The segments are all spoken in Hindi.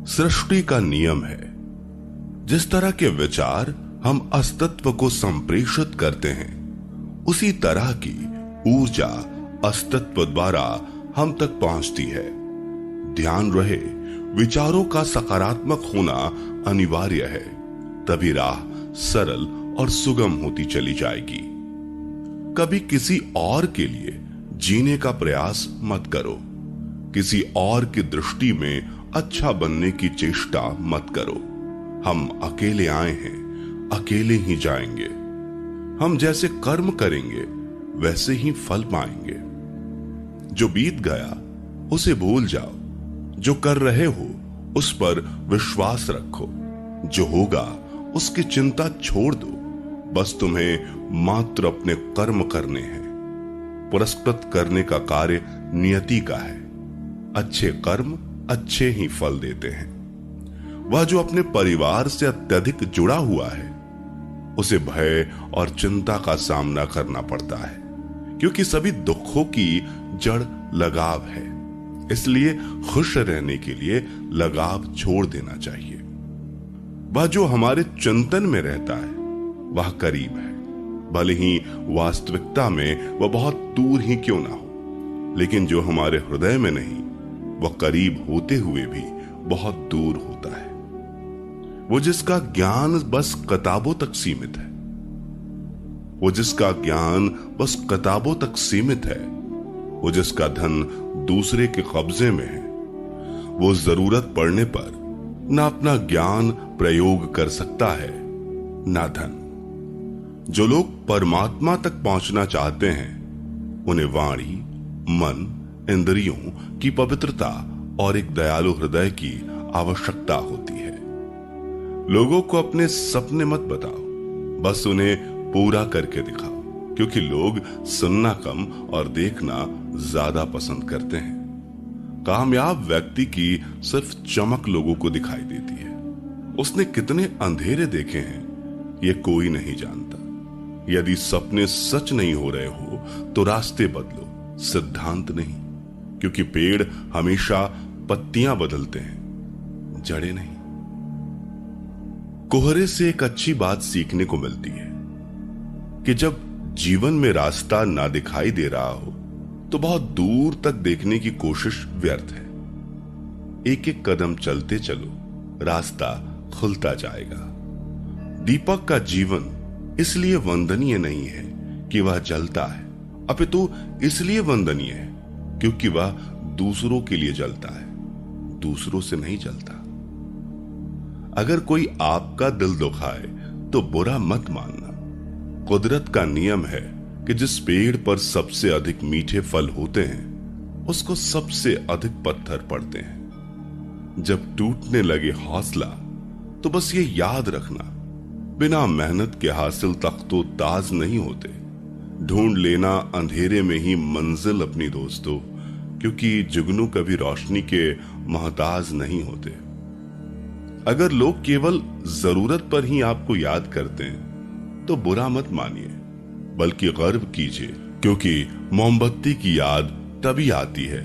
सृष्टि का नियम है। जिस तरह के विचार हम अस्तित्व को संप्रेषित करते हैं, उसी तरह की ऊर्जा अस्तित्व द्वारा हम तक पहुंचती है। ध्यान रहे, विचारों का सकारात्मक होना अनिवार्य है, तभी राह सरल और सुगम होती चली जाएगी। कभी किसी और के लिए जीने का प्रयास मत करो। किसी और की दृष्टि में अच्छा बनने की चेष्टा मत करो। हम अकेले आए हैं, अकेले ही जाएंगे। हम जैसे कर्म करेंगे वैसे ही फल पाएंगे। जो बीत गया उसे भूल जाओ। जो कर रहे हो उस पर विश्वास रखो। जो होगा उसकी चिंता छोड़ दो। बस तुम्हें मात्र अपने कर्म करने हैं। पुरस्कृत करने का कार्य नियति का है। अच्छे कर्म अच्छे ही फल देते हैं। वह जो अपने परिवार से अत्यधिक जुड़ा हुआ है, उसे भय और चिंता का सामना करना पड़ता है, क्योंकि सभी दुखों की जड़ लगाव है। इसलिए खुश रहने के लिए लगाव छोड़ देना चाहिए। वह जो हमारे चिंतन में रहता है वह करीब है, भले ही वास्तविकता में वह बहुत दूर ही क्यों ना हो। लेकिन जो हमारे हृदय में नहीं, वह करीब होते हुए भी बहुत दूर होता है। वो जिसका ज्ञान बस किताबों तक सीमित है, वो जिसका ज्ञान बस किताबों तक सीमित है, वो जिसका धन दूसरे के कब्जे में है, वो जरूरत पड़ने पर ना अपना ज्ञान प्रयोग कर सकता है, ना धन। जो लोग परमात्मा तक पहुंचना चाहते हैं, उन्हें वाणी, मन, इंद्रियों की पवित्रता और एक दयालु हृदय की आवश्यकता होती है। लोगों को अपने सपने मत बताओ, बस उन्हें पूरा करके दिखाओ, क्योंकि लोग सुनना कम और देखना ज्यादा पसंद करते हैं। कामयाब व्यक्ति की सिर्फ चमक लोगों को दिखाई देती है। उसने कितने अंधेरे देखे हैं ये कोई नहीं जानता। यदि सपने सच नहीं हो रहे हो तो रास्ते बदलो, सिद्धांत नहीं, क्योंकि पेड़ हमेशा पत्तियां बदलते हैं, जड़ें नहीं। कोहरे से एक अच्छी बात सीखने को मिलती है कि जब जीवन में रास्ता ना दिखाई दे रहा हो तो बहुत दूर तक देखने की कोशिश व्यर्थ है। एक एक कदम चलते चलो, रास्ता खुलता जाएगा। दीपक का जीवन इसलिए वंदनीय नहीं है कि वह जलता है, अपितु इसलिए वंदनीय है क्योंकि वह दूसरों के लिए जलता है, दूसरों से नहीं जलता। अगर कोई आपका दिल दुखाए तो बुरा मत मानना। कुदरत का नियम है कि जिस पेड़ पर सबसे अधिक मीठे फल होते हैं, उसको सबसे अधिक पत्थर पड़ते हैं। जब टूटने लगे हौसला तो बस ये याद रखना, बिना मेहनत के हासिल तख्तो ताज नहीं होते। ढूंढ लेना अंधेरे में ही मंजिल अपनी दोस्तों, क्योंकि जुगनू कभी रोशनी के मोहताज नहीं होते। अगर लोग केवल जरूरत पर ही आपको याद करते हैं तो बुरा मत मानिए, बल्कि गर्व कीजिए, क्योंकि मोमबत्ती की याद तभी आती है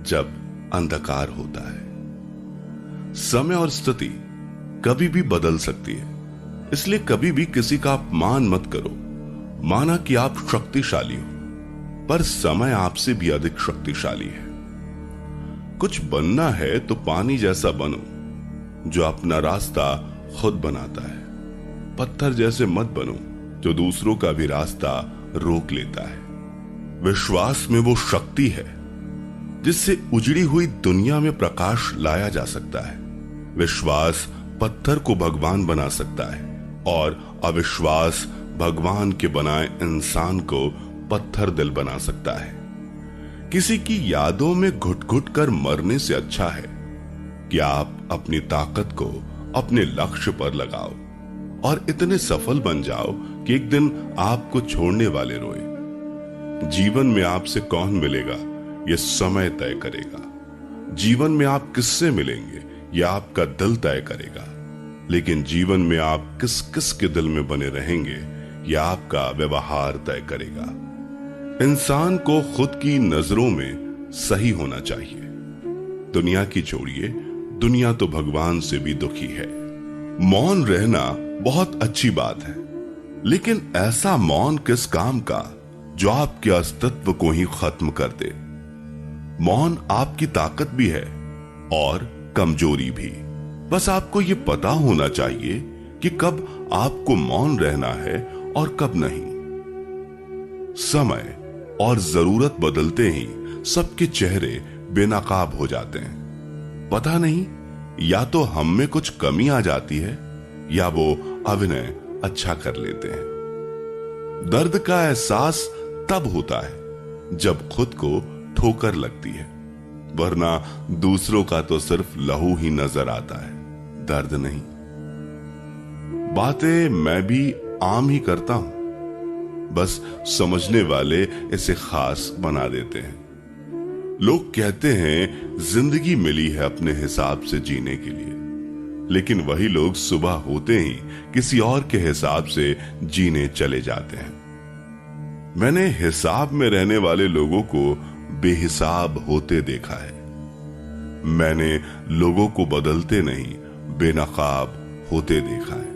जब अंधकार होता है। समय और स्थिति कभी भी बदल सकती है, इसलिए कभी भी किसी का अपमान मत करो। माना कि आप शक्तिशाली हो, पर समय आपसे भी अधिक शक्तिशाली है। कुछ बनना है तो पानी जैसा बनो, जो अपना रास्ता खुद बनाता है। पत्थर जैसे मत बनो, जो दूसरों का भी रास्ता रोक लेता है। विश्वास में वो शक्ति है जिससे उजड़ी हुई दुनिया में प्रकाश लाया जा सकता है। विश्वास पत्थर को भगवान बना सकता है, और अविश्वास भगवान के बनाए इंसान को पत्थर दिल बना सकता है। किसी की यादों में घुट घुट कर मरने से अच्छा है कि आप अपनी ताकत को अपने लक्ष्य पर लगाओ और इतने सफल बन जाओ कि एक दिन आपको छोड़ने वाले रोए। जीवन में आपसे कौन मिलेगा यह समय तय करेगा। जीवन में आप किससे मिलेंगे यह आपका दिल तय करेगा। लेकिन जीवन में आप किस किस के दिल में बने रहेंगे यह आपका व्यवहार तय करेगा। इंसान को खुद की नजरों में सही होना चाहिए। दुनिया की छोड़िए, दुनिया तो भगवान से भी दुखी है। मौन रहना बहुत अच्छी बात है, लेकिन ऐसा मौन किस काम का जो आपके अस्तित्व को ही खत्म कर दे। मौन आपकी ताकत भी है और कमजोरी भी। बस आपको यह पता होना चाहिए कि कब आपको मौन रहना है और कब नहीं। समय और जरूरत बदलते ही सबके चेहरे बेनकाब हो जाते हैं। पता नहीं, या तो हम में कुछ कमी आ जाती है या वो अभिनय अच्छा कर लेते हैं। दर्द का एहसास तब होता है जब खुद को ठोकर लगती है, वरना दूसरों का तो सिर्फ लहू ही नजर आता है, दर्द नहीं। बातें मैं भी आम ही करता हूं, बस समझने वाले इसे खास बना देते हैं। लोग कहते हैं जिंदगी मिली है अपने हिसाब से जीने के लिए, लेकिन वही लोग सुबह होते ही किसी और के हिसाब से जीने चले जाते हैं। मैंने हिसाब में रहने वाले लोगों को बेहिसाब होते देखा है। मैंने लोगों को बदलते नहीं, बेनकाब होते देखा है।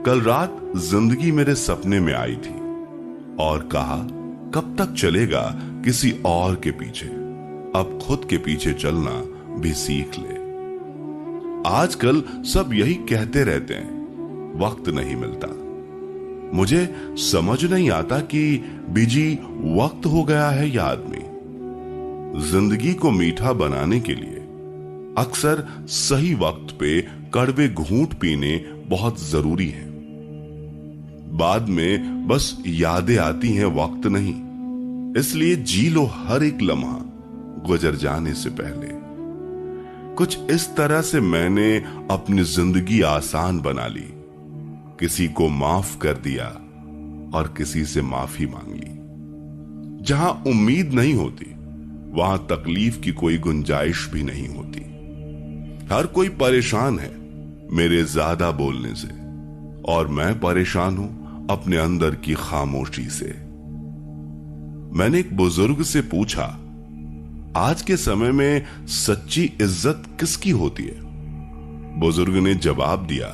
कल रात जिंदगी मेरे सपने में आई थी और कहा, कब तक चलेगा किसी और के पीछे, अब खुद के पीछे चलना भी सीख ले। आजकल सब यही कहते रहते हैं, वक्त नहीं मिलता। मुझे समझ नहीं आता कि बिजी वक्त हो गया है या आदमी। जिंदगी को मीठा बनाने के लिए अक्सर सही वक्त पे कड़वे घूंट पीने बहुत जरूरी है। बाद में बस यादें आती हैं, वक्त नहीं। इसलिए जी लो हर एक लम्हा गुजर जाने से पहले। कुछ इस तरह से मैंने अपनी जिंदगी आसान बना ली। किसी को माफ कर दिया और किसी से माफी मांग ली। जहां उम्मीद नहीं होती वहां तकलीफ की कोई गुंजाइश भी नहीं होती। हर कोई परेशान है मेरे ज्यादा बोलने से, और मैं परेशान हूं अपने अंदर की खामोशी से। मैंने एक बुजुर्ग से पूछा, आज के समय में सच्ची इज्जत किसकी होती है? बुजुर्ग ने जवाब दिया,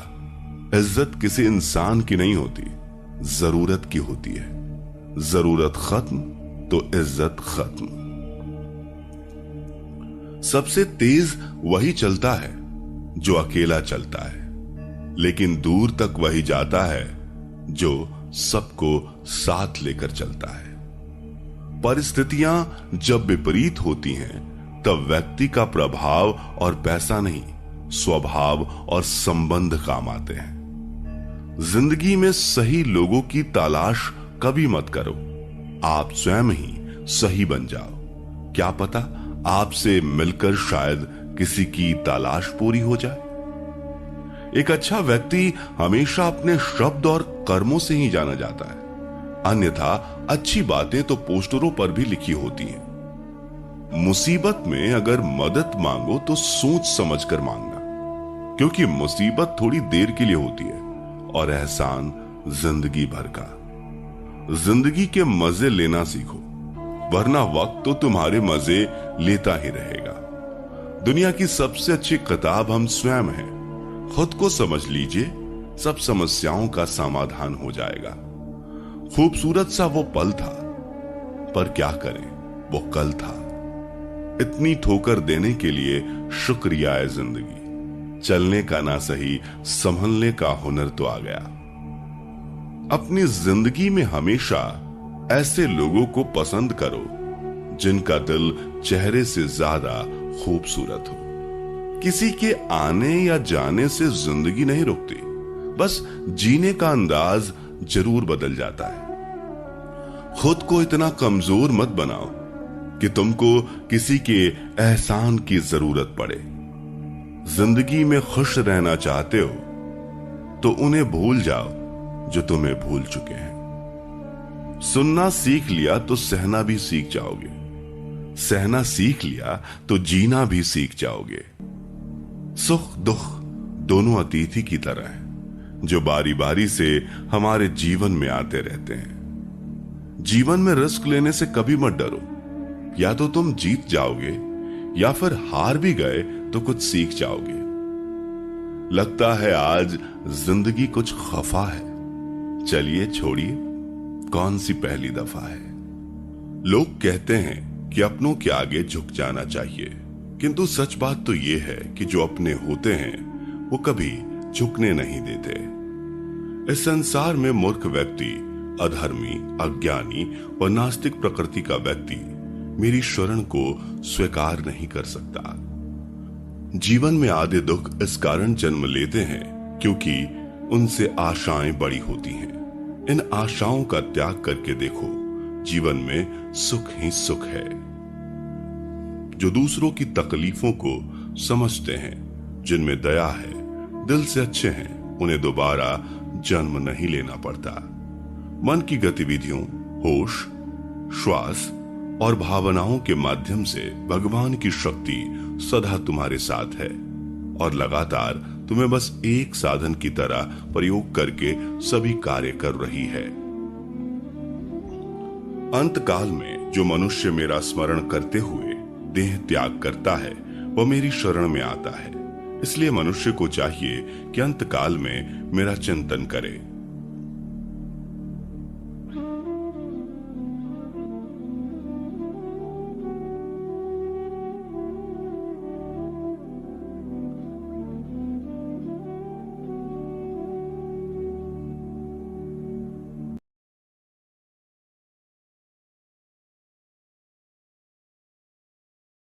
इज्जत किसी इंसान की नहीं होती, जरूरत की होती है। जरूरत खत्म तो इज्जत खत्म। सबसे तेज वही चलता है जो अकेला चलता है, लेकिन दूर तक वही जाता है जो सबको साथ लेकर चलता है। परिस्थितियां जब विपरीत होती हैं, तब व्यक्ति का प्रभाव और पैसा नहीं, स्वभाव और संबंध काम आते हैं। जिंदगी में सही लोगों की तलाश कभी मत करो, आप स्वयं ही सही बन जाओ। क्या पता आपसे मिलकर शायद किसी की तलाश पूरी हो जाए। एक अच्छा व्यक्ति हमेशा अपने शब्द और कर्मों से ही जाना जाता है, अन्यथा अच्छी बातें तो पोस्टरों पर भी लिखी होती हैं। मुसीबत में अगर मदद मांगो तो सोच समझकर मांगना, क्योंकि मुसीबत थोड़ी देर के लिए होती है और एहसान जिंदगी भर का। जिंदगी के मजे लेना सीखो, वरना वक्त तो तुम्हारे मजे लेता ही रहेगा। दुनिया की सबसे अच्छी किताब हम स्वयं हैं। खुद को समझ लीजिए, सब समस्याओं का समाधान हो जाएगा। खूबसूरत सा वो पल था, पर क्या करें, वो कल था। इतनी ठोकर देने के लिए शुक्रिया है जिंदगी। चलने का ना सही, संभलने का हुनर तो आ गया। अपनी जिंदगी में हमेशा ऐसे लोगों को पसंद करो जिनका दिल चेहरे से ज्यादा खूबसूरत हो। किसी के आने या जाने से जिंदगी नहीं रुकती, बस जीने का अंदाज जरूर बदल जाता है। खुद को इतना कमजोर मत बनाओ कि तुमको किसी के एहसान की जरूरत पड़े। जिंदगी में खुश रहना चाहते हो तो उन्हें भूल जाओ जो तुम्हें भूल चुके हैं। सुनना सीख लिया तो सहना भी सीख जाओगे, सहना सीख लिया तो जीना भी सीख जाओगे। सुख दुख दोनों अतिथि की तरह हैं, जो बारी बारी से हमारे जीवन में आते रहते हैं। जीवन में रिस्क लेने से कभी मत डरो, या तो तुम जीत जाओगे या फिर हार भी गए तो कुछ सीख जाओगे। लगता है आज जिंदगी कुछ खफा है। चलिए छोड़िए, कौन सी पहली दफा है। लोग कहते हैं कि अपनों के आगे झुक जाना चाहिए, किंतु सच बात तो यह है कि जो अपने होते हैं वो कभी झुकने नहीं देते। इस संसार में मूर्ख व्यक्ति, अधर्मी, अज्ञानी और नास्तिक प्रकृति का व्यक्ति मेरी शरण को स्वीकार नहीं कर सकता। जीवन में आधे दुख इस कारण जन्म लेते हैं क्योंकि उनसे आशाएं बड़ी होती हैं। इन आशाओं का त्याग करके देखो, जीवन में सुख ही सुख है। जो दूसरों की तकलीफों को समझते हैं, जिनमें दया है, दिल से अच्छे हैं, उन्हें दोबारा जन्म नहीं लेना पड़ता। मन की गतिविधियों, होश, श्वास और भावनाओं के माध्यम से भगवान की शक्ति सदा तुम्हारे साथ है और लगातार तुम्हें बस एक साधन की तरह प्रयोग करके सभी कार्य कर रही है। अंत काल में जो मनुष्य मेरा स्मरण करते हुए देह त्याग करता है वह मेरी शरण में आता है। इसलिए मनुष्य को चाहिए कि अंत काल में मेरा चिंतन करे।